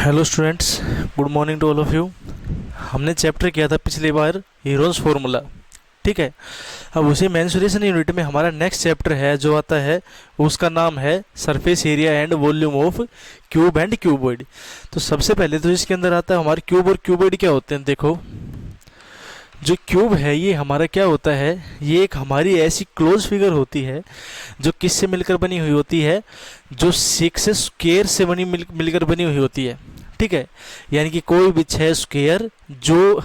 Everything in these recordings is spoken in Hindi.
Hello students, good morning to all of you. हमने चैप्टर किया था पिछली बार हीरोज फार्मूला। ठीक है, अब उसी मेंसुरेशन यूनिट में हमारा नेक्स्ट चैप्टर है जो आता है, उसका नाम है surface area and volume of cube and cuboid. तो सबसे पहले तो इसके अंदर आता है हमारे क्यूब और क्यूबॉइड क्या होते हैं। देखो, जो क्यूब है ये हमारा क्या होता है, ये एक हमारी ऐसी क्लोज फिगर होती है जो किससे मिलकर बनी हुई होती है, जो सिक्स स्क्वायर से मिलकर बनी हुई होती है। ठीक है, यानी कि कोई भी छह स्क्वायर जो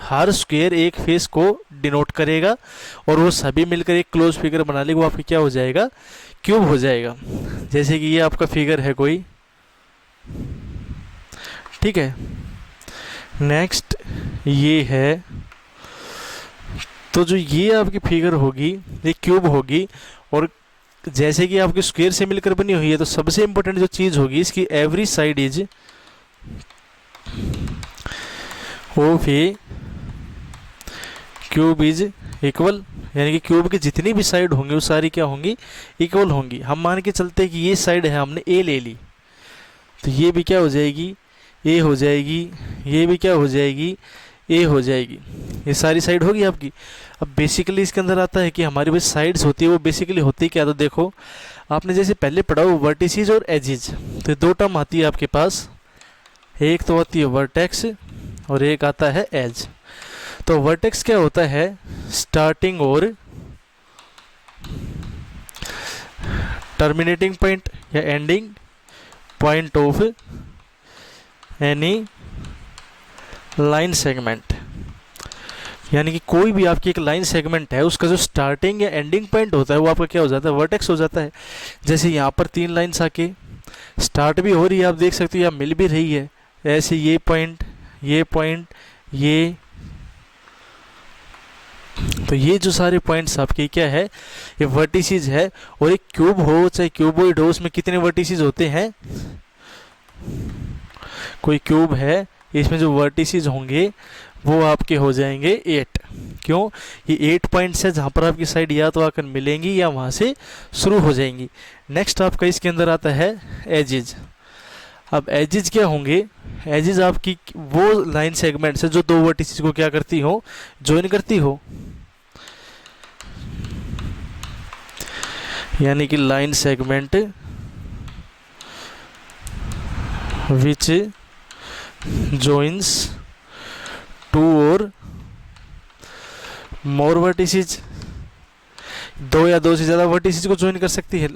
हर स्क्वायर एक फेस को डिनोट करेगा और वो सभी मिलकर एक क्लोज फिगर बना लेगा, वो आपका क्या हो जाएगा, क्यूब हो जाएगा। जैसे कि ये आपका फिगर है कोई। ठीक है, नेक्स्ट ये है, तो जो ये आपकी फिगर होगी ये क्यूब होगी। और जैसे कि आपकी स्क्वायर से मिलकर बनी हुई है, तो सबसे इंपॉर्टेंट जो चीज़ होगी इसकी average side is of A cube is equal, यानी कि क्यूब की जितनी भी साइड होंगी वो सारी क्या होंगी, इक्वल होंगी। हम मान के चलते हैं कि ये साइड है, हमने ए ले ली, तो ये भी क्या हो जाएगी, ए हो जाएगी। ये भी क्या हो जाएगी, ए हो जाएगी। ये सारी साइड होगी आपकी। अब बेसिकली इसके अंदर आता है कि हमारी भी साइड्स होती है वो बेसिकली होती क्या, तो देखो आपने जैसे पहले पढ़ा हो वर्टिसेस और एजेस, तो दो टर्म आती है आपके पास, एक तो आती है वर्टेक्स और एक आता है एज। तो वर्टेक्स क्या होता है, स्टार्टिंग और टर्मिनेटिंग पॉइंट या ending point of any line segment, यानी कि कोई भी आपकी एक लाइन सेगमेंट है उसका जो स्टार्टिंग या एंडिंग पॉइंट होता है वो आपका क्या हो जाता है, वर्टेक्स हो जाता है। जैसे यहाँ पर तीन लाइन्स आके स्टार्ट भी हो रही है, आप देख सकते हो, या मिल भी रही है, ऐसे ये पॉइंट, ये पॉइंट, ये, तो ये जो सारे पॉइंट्स आपके क्या है, ये वर्टिसेस है। और एक क्यूब हो चाहे क्यूबॉइड हो, उसमें कितने वर्टिसेस होते हैं, कोई क्यूब है इसमें जो वर्टिसेस होंगे वो आपके हो जाएंगे 8। क्यों, ये 8 पॉइंट्स है जहाँ पर आपकी साइड या तो आकर मिलेंगी या वहाँ से शुरू हो जाएंगी। नेक्स्ट आपका इसके अंदर आता है एजेस। अब एजेस क्या होंगे, एजेस आपकी वो लाइन सेगमेंट्स है जो दो वर्टिसेस को क्या करती हो, ज्वाइन करती हो, यानी कि line segment which joins two और मोर वर्टिसेस, दो या दो से ज़्यादा वर्टिसेस को ज्वाइन कर सकती है,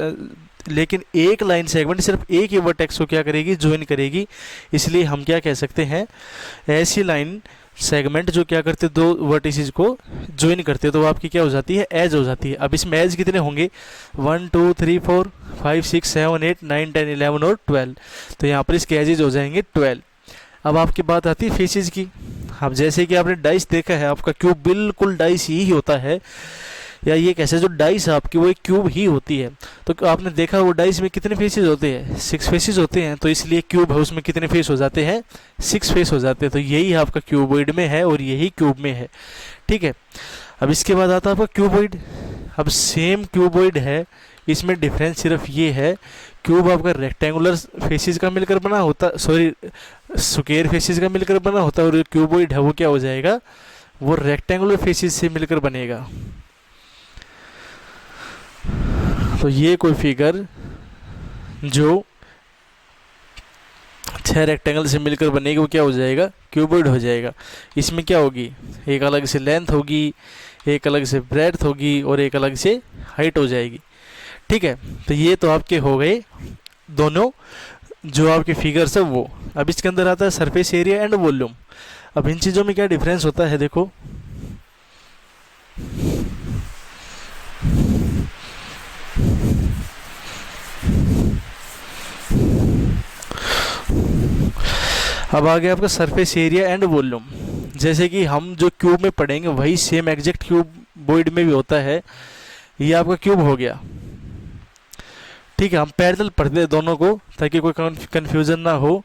लेकिन एक लाइन सेगमेंट सिर्फ एक ही वर्टेक्स को क्या करेगी, ज्वाइन करेगी। इसलिए हम क्या कह सकते हैं, ऐसी लाइन सेगमेंट जो क्या करते दो वर्टिसेस को ज्वाइन करते हैं, तो वो आपकी क्या हो जाती है, एज हो जाती है। अब इसमें एज कितने होंगे, 1 2 3 4 5 6 7 8 9 10 11 और 12, तो यहाँ पर इसके एजेज हो जाएंगे 12। अब आपकी बात आती है फेसेस की। अब जैसे कि आपने डाइस देखा है, आपका क्यूब बिल्कुल डाइस ही होता है, या ये कैसे जो डाइस है आपकी वो एक क्यूब ही होती है। तो आपने देखा वो डाइस में कितने फेसेस होते हैं, 6 फेसेस होते हैं, तो इसलिए क्यूब है उसमें कितने फेस हो जाते हैं, 6 फेस हो जाते हैं। तो यही आपका क्यूबॉइड में है और यही क्यूब में है। ठीक है, अब इसके बाद आता है आपका क्यूबॉइड। अब सेम क्यूबॉइड है, इसमें डिफरेंस सिर्फ ये है, क्यूब आपका रेक्टेंगुलर फेसेस का मिलकर बना होता, सॉरी स्क्वायर फेसेस का मिलकर बना होता है, और क्यूबॉइड है वो क्या हो जाएगा, वो रेक्टेंगुलर फेसेस से मिलकर बनेगा। तो ये कोई फिगर जो 6 रेक्टेंगल से मिलकर बनेगी वो क्या हो जाएगा, क्यूबॉइड हो जाएगा। इसमें क्या होगी, एक अलग से लेंथ होगी, एक अलग से ब्रेड्थ होगी और एक अलग से हाइट हो जाएगी। ठीक है, तो ये तो आपके हो गए दोनों जो आपके फिगर्स है वो। अब इसके अंदर आता है सरफेस एरिया एंड वॉल्यूम। अब इन चीज़ों में क्या डिफरेंस होता है, देखो अब आ गया आपका सरफेस एरिया एंड वॉल्यूम। जैसे कि हम जो क्यूब में पढ़ेंगे वही सेम एग्जैक्ट क्यूबॉइड में भी होता है। ये आपका क्यूब हो गया। ठीक है, हम पैरेलल पढ़ते हैं दोनों को ताकि कोई कंफ्यूजन ना हो।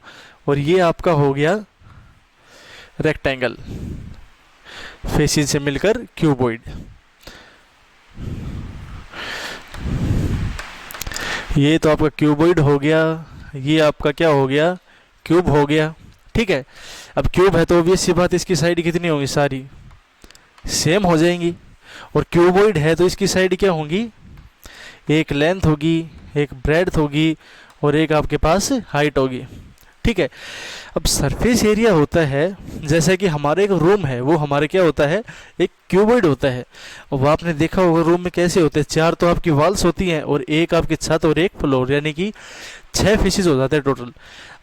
और ये आपका हो गया रेक्टेंगल, फेसेस से मिलकर क्यूबॉइड। ये तो आपका क्यूबॉइड हो गया, ये आपका क्या हो गया, क्यूब हो गया, ठीक है। अब क्यूब है तो ऑब्वियस सी बात इसकी साइड कितनी होंगी, सारी सेम हो जाएंगी। और क्यूबॉइड है तो इसकी साइड क्या होंगी, एक लेंथ होगी, एक ब्रेड्थ होगी और एक आपके पास हाइट होगी, ठीक है। अब सरफेस एरिया होता है, जैसा कि हमारा एक रूम है वो हमारे क्या होता है, एक क्यूबॉइड होता है। और वो आपने देखा होगा रूम में कैसे होते हैं, 4 तो आपकी वॉल्स होती हैं और एक आपकी छत और एक फ्लोर, यानी कि 6 फेसेस हो जाते हैं टोटल।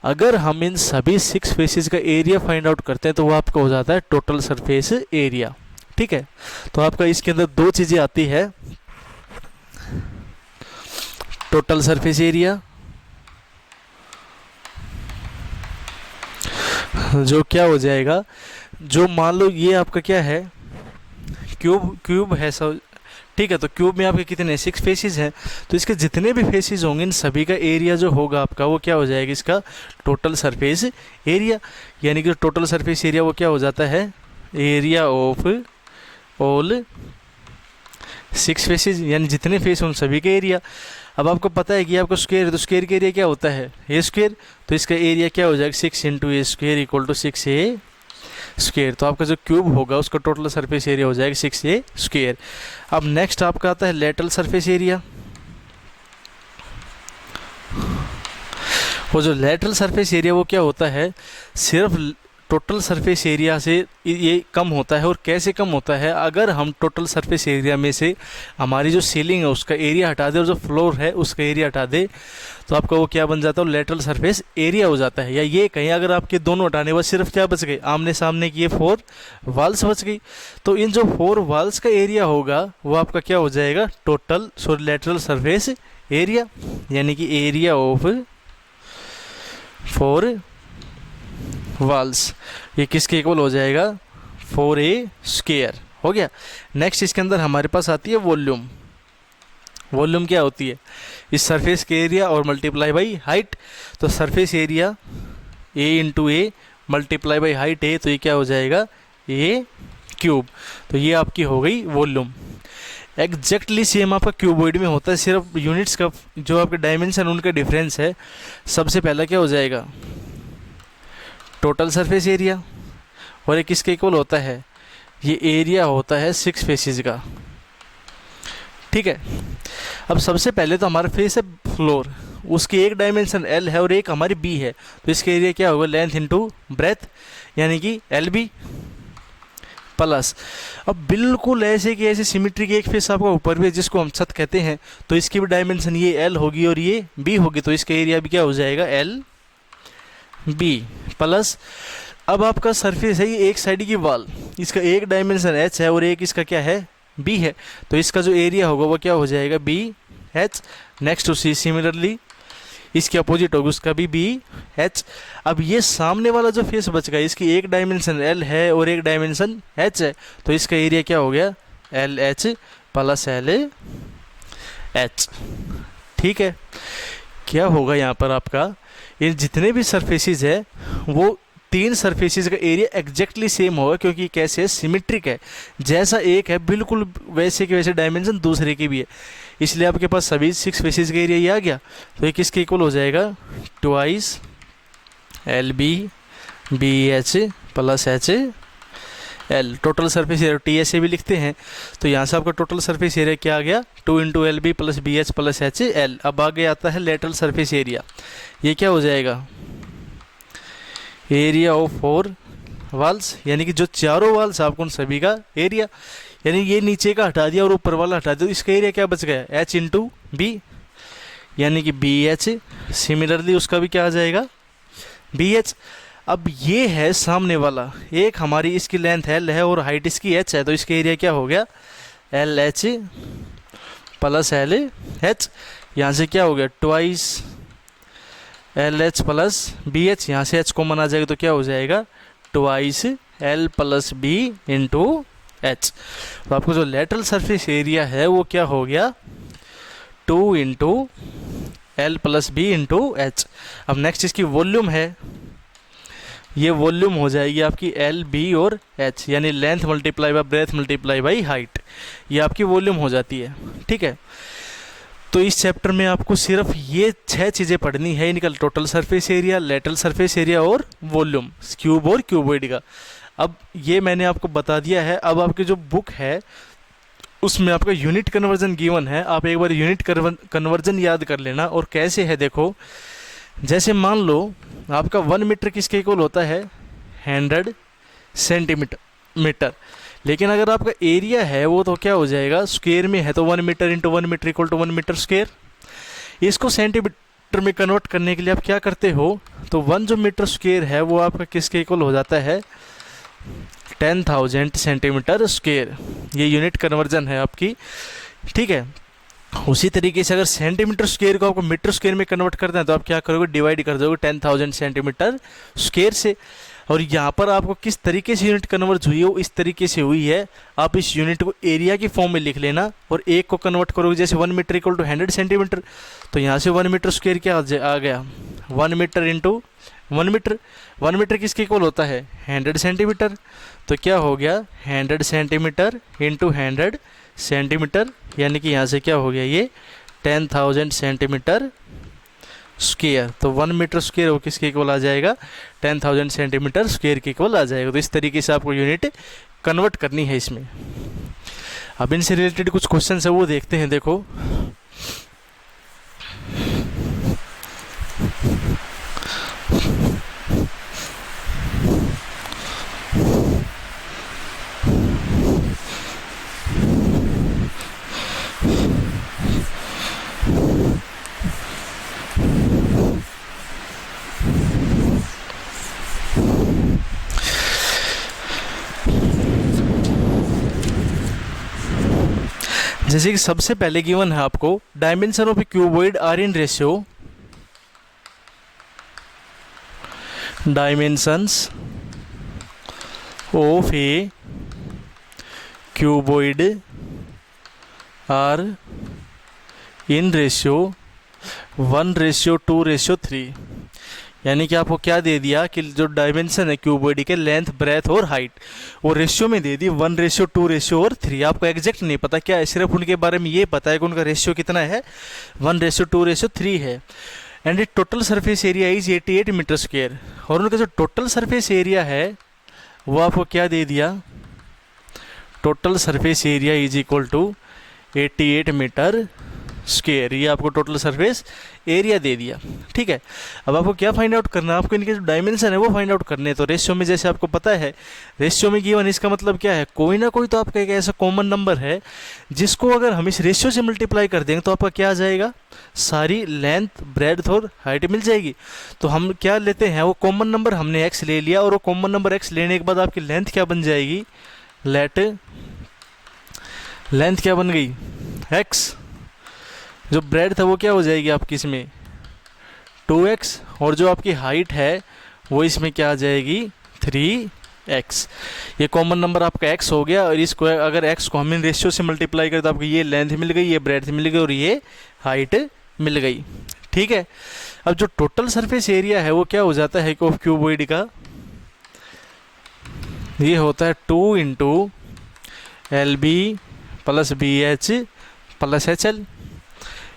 अगर हम इन सभी 6 फेसेस का एरिया फाइंड आउट करते हैं तो वो आपका हो जाता है टोटल सरफेस एरिया, ठीक है। तो आपका इसके अंदर 2 चीज़ें आती है, टोटल सरफेस एरिया जो क्या हो जाएगा, जो मान लो ये आपका क्या है, क्यूब है सब, ठीक है। तो क्यूब में आपके कितने 6 फेसेस हैं, तो इसके जितने भी फेसेस होंगे इन सभी का एरिया जो होगा आपका वो क्या हो जाएगा, इसका टोटल सरफेस एरिया। यानी कि टोटल सरफेस एरिया वो क्या हो जाता है, एरिया ऑफ ऑल 6 फेसेस, यानी जितने फेस उन सभी का एरिया। अब आपको पता है कि आपको स्क्वायर है तो स्क्वायर का एरिया क्या होता है, ए स्क्वायर, तो इसका एरिया क्या हो जाएगा 6 into a square equal to 6a square. तो आपका जो क्यूब होगा उसका टोटल सरफेस एरिया हो जाएगा 6a स्क्वायर। अब नेक्स्ट आपका आता है लेटरल सरफेस एरिया। वो जो लेटरल सरफेस एरिया वो क्या होता है, सिर्फ टोटल सरफेस एरिया से ये कम होता है। और कैसे कम होता है, अगर हम टोटल सरफेस एरिया में से हमारी जो सीलिंग है उसका एरिया हटा दे और जो फ्लोर है उसका एरिया हटा दे तो आपका वो क्या बन जाता है, लेटरल सरफेस एरिया हो जाता है। या ये कहीं अगर आपके दोनों हटाने बस सिर्फ क्या बच गए, आमने सामने की ये 4 वॉल्स बच गई, तो इन जो 4 वॉल्स का एरिया होगा वो आपका क्या हो जाएगा, टोटल लेटरल सरफेस एरिया, यानी कि एरिया ऑफ 4 वॉल्स, ये किसके इक्वल हो जाएगा, 4a स्क्वायर हो गया। नेक्स्ट इसके अंदर हमारे पास आती है वॉल्यूम। वॉल्यूम क्या होती है, इस सरफेस के एरिया और मल्टीप्लाई बाई हाइट। तो surface area a into A multiply by height है, तो ये क्या हो जाएगा, a क्यूब। तो ये आपकी हो गई वॉल्यूम। एग्जैक्टली सेम आपका क्यूबॉइड में होता है, सिर्फ यूनिट्स का जो आपके डायमेंशन उनका डिफरेंस है। सबसे पहला क्या हो जाएगा, टोटल सरफेस एरिया, और एक किसके इक्वल होता है, ये एरिया होता है 6 फेसेस का, ठीक है। अब सबसे पहले तो हमारा फेस है फ्लोर, उसकी एक डायमेंशन L है और एक हमारी B है, तो इसका एरिया क्या होगा, लेंथ इंटू ब्रेथ, यानी कि LB प्लस। अब बिल्कुल ऐसे कि ऐसे सिमेट्री की एक फेस आपका ऊपर भी है जिसको हम छत कहते हैं, तो इसकी भी डायमेंशन ये L होगी और ये B होगी, तो इसका एरिया भी क्या हो जाएगा, LB प्लस। अब आपका सरफेस है ये एक साइड की वॉल, इसका एक डायमेंशन H है और एक इसका क्या है, B है, तो इसका जो एरिया होगा वो क्या हो जाएगा, BH। Next to C similarly इसके अपोजिट होगा उसका भी BH। अब ये सामने वाला जो फेस बच गया इसकी एक डायमेंशन L है और एक डायमेंशन H है, तो इसका एरिया क्या हो गया, LH प्लस LH, ठीक है। क्या होगा यहाँ पर आपका, ये जितने भी सरफेसेस है वो 3 सरफेसेस का एरिया एग्जैक्टली सेम होगा, क्योंकि कैसे है, सिमेट्रिक है, जैसा एक है बिल्कुल वैसे के वैसे डायमेंशन दूसरे की भी है, इसलिए आपके पास सभी 6 फेसेस का एरिया ये आ गया। तो ये किसके इक्वल हो जाएगा, twice LB BH plus HL। Total surface area TS से भी लिखते हैं, तो यहाँ से आपका टोटल सरफेस एरिया क्या आ गया, 2 into LB plus BH plus HL। अब आगे आता है लेटरल सरफेस एरिया, ये क्या हो जाएगा, एरिया ऑफ 4 वॉल्स, यानी कि जो चारों वॉल्स आपको उन सभी का एरिया, यानी ये नीचे का हटा दिया और ऊपर वाला हटा दिया, तो इसका एरिया क्या बच गया, H इंटू B, यानी कि BH। सिमिलरली उसका भी क्या आ जाएगा, BH। अब ये है सामने वाला, एक हमारी इसकी लेंथ L है और हाइट इसकी H है, तो इसका एरिया क्या हो गया, LH प्लस LH। यहाँ से क्या हो गया, ट्वाइस LH प्लस BH, यहाँ से H कॉमन आ जाएगा तो क्या हो जाएगा, twice L plus B into H। तो आपको जो लेटरल सरफेस एरिया है वो क्या हो गया, 2 into L plus B into H। अब नेक्स्ट इसकी वॉल्यूम है, ये वॉल्यूम हो जाएगी आपकी LB और H, यानी length multiply by breath multiply by height, ये आपकी वॉल्यूम हो जाती है, ठीक है। तो इस चैप्टर में आपको सिर्फ ये 6 चीज़ें पढ़नी है, इनका total surface area, lateral surface area और वॉल्यूम, क्यूब और क्यूबॉइड का। अब ये मैंने आपको बता दिया है। अब आपकी जो बुक है उसमें आपका यूनिट कन्वर्जन गिवन है, आप एक बार यूनिट कन्वर्जन याद कर लेना। और कैसे है देखो, जैसे मान लो आपका 1 मीटर किसके इक्वल होता है, 100 सेंटीमीटर। लेकिन अगर आपका एरिया है वो तो क्या हो जाएगा, स्क्वायर में है तो 1 metre into 1 metre equal to 1 metre square. इसको सेंटीमीटर में कन्वर्ट करने के लिए आप क्या करते हो, तो 1 जो मीटर स्क्वायर है वो आपका किसके इक्वल हो जाता है, 10,000 सेंटीमीटर स्क्वायर। ये यूनिट कन्वर्जन है आपकी, ठीक है। उसी तरीके से अगर सेंटीमीटर स्क्वायर को आपको मीटर स्क्वायर में कन्वर्ट करना है तो आप क्या करोगे, डिवाइड कर दोगे 10,000 सेंटीमीटर स्क्वायर से। और यहाँ पर आपको किस तरीके से यूनिट कन्वर्ट हुई हो, इस तरीके से हुई है। आप इस यूनिट को एरिया की फॉर्म में लिख लेना और एक को कन्वर्ट करोगे, जैसे 1 मीटर इक्वल टू 100 सेंटीमीटर, तो यहाँ से 1 मीटर स्क्वायर क्या आ गया, 1 मीटर इंटू 1 मीटर। 1 मीटर किसके इक्वल होता है, 100 सेंटीमीटर। तो क्या हो गया, 100 सेंटीमीटर इंटू 100 सेंटीमीटर, यानी कि यहाँ से क्या हो गया, ये 10,000 सेंटीमीटर स्क्वायर। तो 1 मीटर स्क्वायर वो किसके इक्वल आ जाएगा, 10,000 सेंटीमीटर स्क्वायर के इक्वल आ जाएगा। तो इस तरीके से आपको यूनिट कन्वर्ट करनी है इसमें। अब इनसे रिलेटेड कुछ क्वेश्चन है वो देखते हैं। देखो जैसे कि सबसे पहले गिवन है आपको, dimension of a cuboid are in ratio, dimensions of a cuboid are in ratio 1:2:3। यानी कि आपको क्या दे दिया कि जो डायमेंशन है क्यूबॉइड के, लेंथ, ब्रेथ और हाइट, वो रेशियो में दे दी 1:2:3। आपको एग्जैक्ट नहीं पता क्या है, सिर्फ उनके बारे में ये पता है कि उनका रेशियो कितना है, 1:2:3 है। And it total surface area is 88 metre square. और उनका जो टोटल सरफेस एरिया है वो आपको क्या दे दिया, total surface area is equal to 88 metre square. ये आपको टोटल सरफेस एरिया दे दिया, ठीक है। अब आपको क्या फाइंड आउट करना है, आपको इनके जो डायमेंशन है वो फाइंड आउट करने हैं। तो रेशियो में जैसे आपको पता है, रेशियो में गिवन, इसका मतलब क्या है, कोई ना कोई तो आपका एक ऐसा कॉमन नंबर है जिसको अगर हम इस रेशियो से मल्टीप्लाई कर देंगे तो आपका क्या आ जाएगा, सारी लेंथ, ब्रेड्थ और हाइट मिल जाएगी। तो हम क्या लेते हैं, वो कॉमन नंबर हमने एक्स ले लिया, और वो कॉमन नंबर एक्स लेने के बाद आपकी लेंथ क्या बन जाएगी, लेंथ क्या बन गई, एक्स। जो ब्रेड था वो क्या हो जाएगी आपकी इसमें 2x, और जो आपकी हाइट है वो इसमें क्या आ जाएगी 3x। ये कॉमन नंबर आपका x हो गया, और इसको अगर x को हम इन रेशियो से मल्टीप्लाई करें तो आपको ये लेंथ मिल गई, ये ब्रेड्थ मिल गई और ये हाइट मिल गई, ठीक है। अब जो टोटल सरफेस एरिया है वो क्या हो जाता है ऑफ क्यूबॉइड का, ये होता है 2 into LB plus BH plus HL।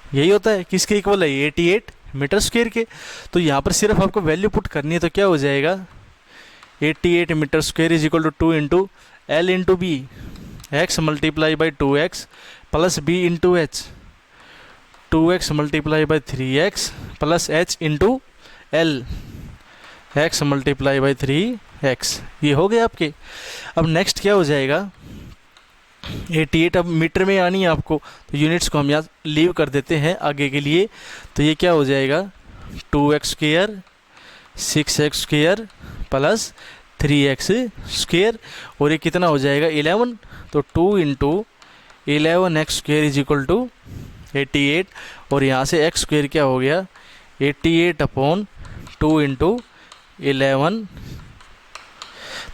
यही होता है, किसके इक्वल है, 88 मीटर स्क्वायर के। तो यहाँ पर सिर्फ आपको वैल्यू पुट करनी है, तो क्या हो जाएगा, 88 metre square is equal to 2 into L into B, x multiply by 2x plus B into H, 2x multiply by 3x plus H into L, x multiply by 3x। ये हो गए आपके। अब नेक्स्ट क्या हो जाएगा, 88 अब मीटर में आनी है आपको, तो यूनिट्स को हम यहाँ लीव कर देते हैं आगे के लिए। तो ये क्या हो जाएगा, 2x square 6x square plus 3x square, और ये कितना हो जाएगा 11। तो 2 into 11x square is equal to 88, और यहाँ से x स्क्वायर क्या हो गया 88 अपॉन 2 इंटू 11।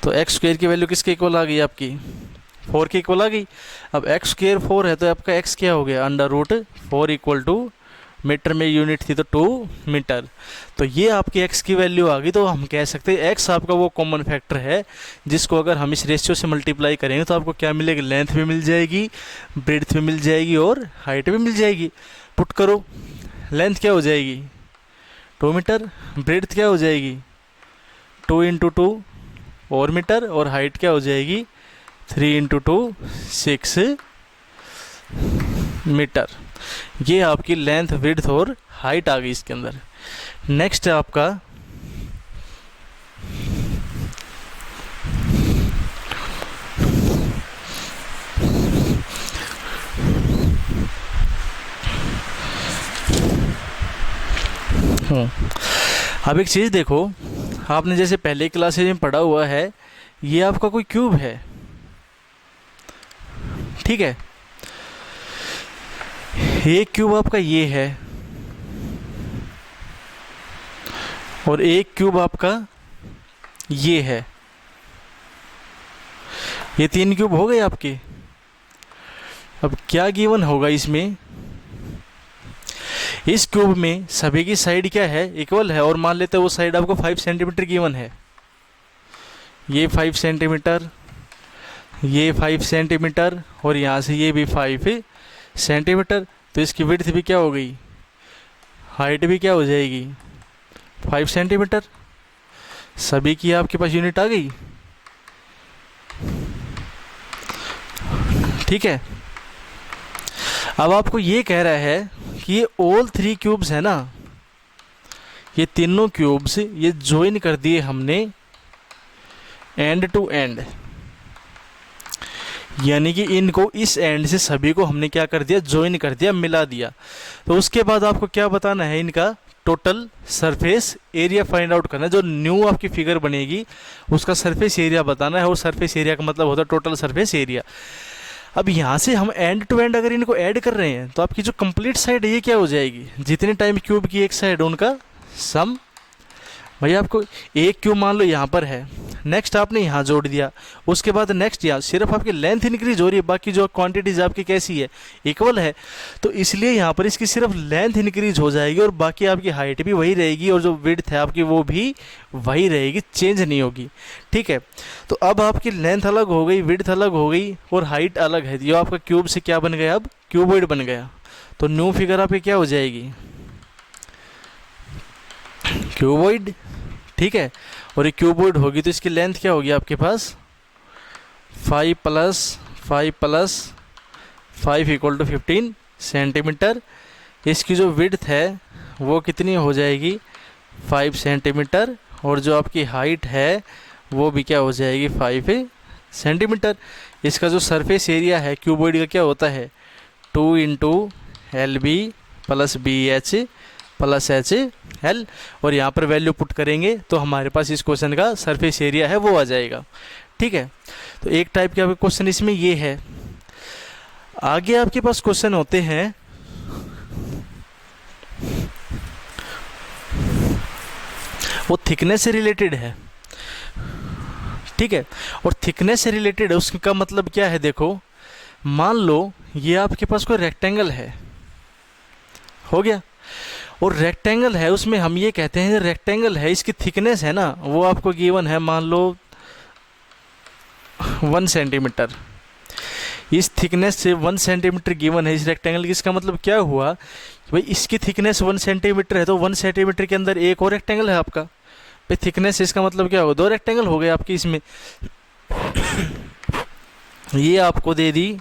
तो x स्क्वायर की वैल्यू किसके इक्वल आ गई आपकी, 4 के इक्वल आ गई। अब x स्क्वायर 4 है तो आपका x क्या हो गया, √4 इक्वल टू, मीटर में यूनिट थी तो 2 मीटर। तो ये आपकी x की वैल्यू आ गई। तो हम कह सकते हैं x आपका वो कॉमन फैक्टर है जिसको अगर हम इस रेशियो से मल्टीप्लाई करेंगे तो आपको क्या मिलेगी, लेंथ भी मिल जाएगी, ब्रेड्थ भी मिल जाएगी और हाइट भी मिल जाएगी। पुट करो, लेंथ क्या हो जाएगी 2 मीटर, ब्रेड्थ क्या हो जाएगी 2 इंटू 2 और मीटर, और हाइट क्या हो जाएगी 3 इंटू 2 6 मीटर। ये आपकी लेंथ, विड्थ और हाइट आ गई इसके अंदर। नेक्स्ट है आपका अब एक चीज़ देखो, आपने जैसे पहले क्लासेज में पढ़ा हुआ है, ये आपका कोई क्यूब है, ठीक है, एक क्यूब आपका ये है और एक क्यूब आपका ये है, ये 3 क्यूब हो गए आपके। अब क्या गिवन होगा इसमें, इस क्यूब में सभी की साइड क्या है इक्वल है, और मान लेते हैं वो साइड आपको 5 सेंटीमीटर गिवन है, ये 5 सेंटीमीटर, ये 5 सेंटीमीटर, और यहाँ से ये भी 5 सेंटीमीटर, तो इसकी विड्थ भी क्या हो गई, हाइट भी क्या हो जाएगी 5 सेंटीमीटर। सभी की आपके पास यूनिट आ गई, ठीक है। अब आपको ये कह रहा है कि ये ऑल 3 क्यूब्स है ना, ये तीनों क्यूब्स ये ज्वाइन कर दिए हमने एंड टू एंड, यानी कि इनको इस एंड से सभी को हमने क्या कर दिया, ज्वाइन कर दिया, मिला दिया। तो उसके बाद आपको क्या बताना है, इनका total surface area find out करना है। जो न्यू आपकी फिगर बनेगी उसका सरफेस एरिया बताना है, और सरफेस एरिया का मतलब होता है टोटल सरफेस एरिया। अब यहाँ से हम एंड टू एंड अगर इनको ऐड कर रहे हैं तो आपकी जो कंप्लीट साइड है ये क्या हो जाएगी, जितने टाइम क्यूब की एक साइड उनका सम। भैया आपको एक क्यूब मान लो यहाँ पर है, नेक्स्ट आपने यहाँ जोड़ दिया, उसके बाद नेक्स्ट यहाँ, सिर्फ आपकी लेंथ इंक्रीज हो रही है, बाकी जो क्वांटिटीज आपकी कैसी है इक्वल है, तो इसलिए यहाँ पर इसकी सिर्फ लेंथ इंक्रीज हो जाएगी और बाकी आपकी हाइट भी वही रहेगी, और जो विड्थ है आपकी वो भी वही रहेगी, चेंज नहीं होगी, ठीक है। तो अब आपकी लेंथ अलग हो गई, विड्थ अलग हो गई और हाइट अलग है, ये आपका क्यूब से क्या बन गया, अब क्यूबॉइड बन गया। तो न्यू फिगर आपकी क्या हो जाएगी, क्यूबॉइड, ठीक है। और ये क्यूबॉइड होगी तो इसकी लेंथ क्या होगी आपके पास 5 + 5 + 5 = 15 सेंटीमीटर। इसकी जो विड्थ है वो कितनी हो जाएगी 5 सेंटीमीटर, और जो आपकी हाइट है वो भी क्या हो जाएगी 5 सेंटीमीटर। इसका जो सरफेस एरिया है क्यूबॉइड का क्या होता है 2 × LB + BH + HL, और यहाँ पर वैल्यू पुट करेंगे तो हमारे पास इस क्वेश्चन का सरफेस एरिया है वो आ जाएगा, ठीक है। तो एक टाइप का क्वेश्चन इसमें ये है। आगे आपके पास क्वेश्चन होते हैं वो थिकनेस से रिलेटेड है, ठीक है। और थिकनेस से रिलेटेड है उसका मतलब क्या है, देखो मान लो ये आपके पास कोई रेक्टेंगल है, हो गया, और रेक्टेंगल है उसमें हम ये कहते हैं रेक्टेंगल है, इसकी थिकनेस है ना वो आपको गिवन है मान लो 1 सेंटीमीटर। इस थिकनेस से 1 सेंटीमीटर गिवन है इस रेक्टेंगल की। इसका मतलब क्या हुआ भाई, इसकी थिकनेस 1 सेंटीमीटर है तो 1 सेंटीमीटर के अंदर एक और रेक्टेंगल है आपका भाई, थिकनेस इसका मतलब क्या होगा 2 रेक्टेंगल हो गए आपकी इसमें। ये आपको दे दी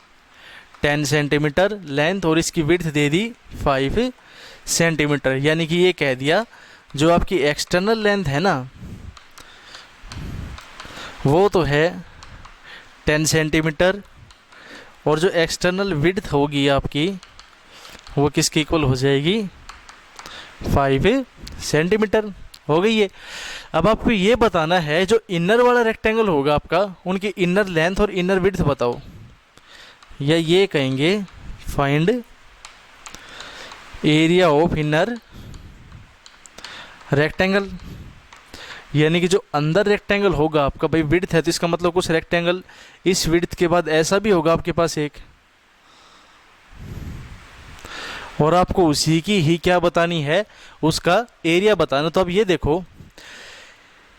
10 सेंटीमीटर लेंथ और इसकी विड्थ दे दी 5 सेंटीमीटर, यानी कि ये कह दिया जो आपकी एक्सटर्नल लेंथ है ना वो तो है 10 सेंटीमीटर, और जो एक्सटर्नल विड्थ होगी आपकी वो किसकी इक्वल हो जाएगी 5 सेंटीमीटर, हो गई है। अब आपको ये बताना है जो इनर वाला रेक्टेंगल होगा आपका उनकी इनर लेंथ और इनर विड्थ बताओ, या ये कहेंगे find area of inner rectangle, यानी कि जो अंदर रेक्टेंगल होगा आपका भाई विड्थ है तो इसका मतलब कुछ रेक्टेंगल इस विड्थ के बाद ऐसा भी होगा आपके पास एक, और आपको उसी की ही क्या बतानी है उसका एरिया बताना। तो अब ये देखो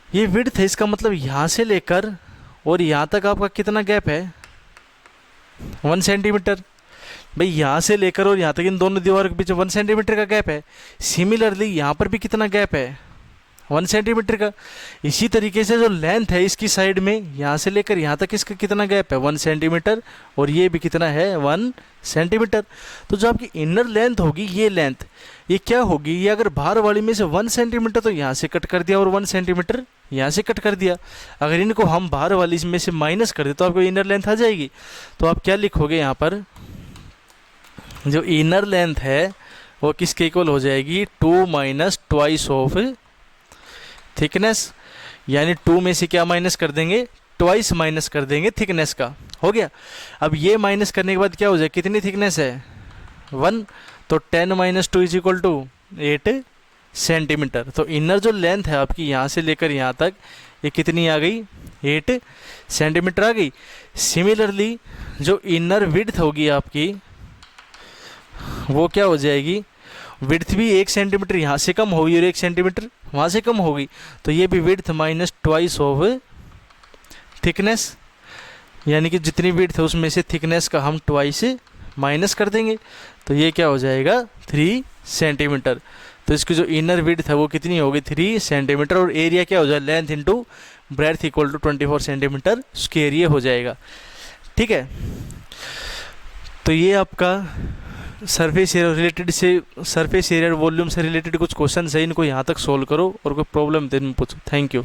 ये विड्थ है, इसका मतलब यहाँ से लेकर और यहाँ तक आपका कितना गैप है 1 सेंटीमीटर, भाई यहाँ से लेकर और यहाँ तक इन दोनों दीवारों के बीच 1 सेंटीमीटर का गैप है। सिमिलरली यहाँ पर भी कितना गैप है, 1 सेंटीमीटर का। इसी तरीके से जो लेंथ है इसकी साइड में, यहाँ से लेकर यहाँ तक इसका कितना गैप है, 1 सेंटीमीटर, और ये भी कितना है, 1 सेंटीमीटर। तो जो आपकी इनर लेंथ होगी, ये लेंथ, ये क्या होगी, ये अगर बाहर वाली में से 1 सेंटीमीटर तो यहाँ से कट कर दिया और 1 सेंटीमीटर यहाँ से कट कर दिया। अगर इनको हम बाहर वाली में से माइनस कर दे तो आपको इनर लेंथ आ जाएगी। तो आप क्या लिखोगे यहाँ पर, जो इनर लेंथ है वो किसके इक्वल हो जाएगी, 2 माइनस ट्वाइस ऑफ थिकनेस, यानी 2 में से क्या माइनस कर देंगे, ट्वाइस माइनस कर देंगे थिकनेस का, हो गया। अब ये माइनस करने के बाद क्या हो जाए, कितनी थिकनेस है, 1, तो 10 minus 2 is equal to 8 centimetre. तो इनर जो लेंथ है आपकी यहाँ से लेकर यहाँ तक, ये कितनी आ गई, 8 सेंटीमीटर आ गई। सिमिलरली जो इनर विड्थ होगी आपकी वो क्या हो जाएगी, विड्थ भी 1 सेंटीमीटर यहाँ से कम होगी और 1 सेंटीमीटर वहाँ से कम होगी। तो ये भी width minus twice of thickness, यानी कि जितनी विड्थ है उसमें से थिकनेस का हम ट्वाइस माइनस कर देंगे। तो ये क्या हो जाएगा, 3 सेंटीमीटर। तो इसकी जो इनर विड्थ है वो कितनी होगी, 3 सेंटीमीटर, और एरिया क्या हो जाएगा, length into breadth equal to 24 centimetre square ये हो जाएगा। ठीक है, तो ये आपका सरफेस एरिया रिलेटेड से, सरफेस एरिया वॉल्यूम से रिलेटेड कुछ क्वेश्चन है, इनको यहाँ तक सोल्व करो और कोई प्रॉब्लम तो इनमें पूछो। Thank you.